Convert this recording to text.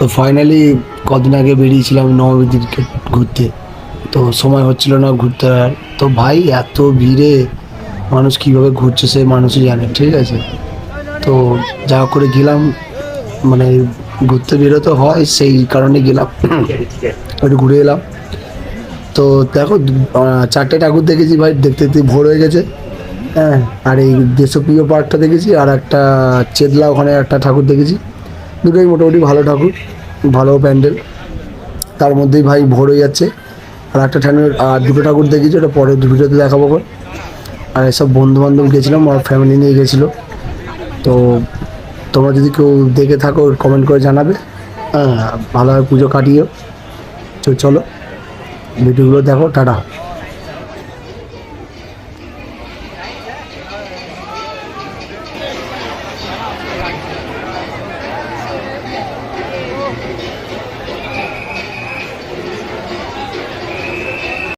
তো ফাইনালি কদিন আগে বেরিয়েছিলাম নবদ্বীপকে ঘুরতে, তো সময় হচ্ছিল না ঘুরতে। আর তো ভাই এত ভিড়ে মানুষ কীভাবে ঘুরছে সে মানুষই জানে, ঠিক আছে। তো যা করে গেলাম, মানে ঘুরতে বেরোতে হয় সেই কারণে গেলাম, একটু ঘুরে এলাম। তো দেখো, চারটে ঠাকুর দেখেছি ভাই, দেখতে দেখতে ভোর হয়ে গেছে। হ্যাঁ, আর এই দেশপ্রিয় পার্কটা দেখেছি, আর একটা চেতলা ওখানে একটা ঠাকুর দেখেছি। দুটোই মোটামুটি ভালো ঠাকুর, ভালো প্যান্ডেল, তার মধ্যেই ভাই ভোর হয়ে যাচ্ছে। আর একটা ঠাকুর, আর দুটো ঠাকুর দেখেছি, ওটা পরে ভিডিওতে দেখাবো। আর এসব বন্ধু বান্ধব গেছিলাম, আমার ফ্যামিলি নিয়ে গেছিলো। তো তোমরা যদি কেউ দেখে থাকো কমেন্ট করে জানাবে। হ্যাঁ, ভালোভাবে পুজো কাটিও। তো চলো ভিডিওগুলো দেখো, টাটা।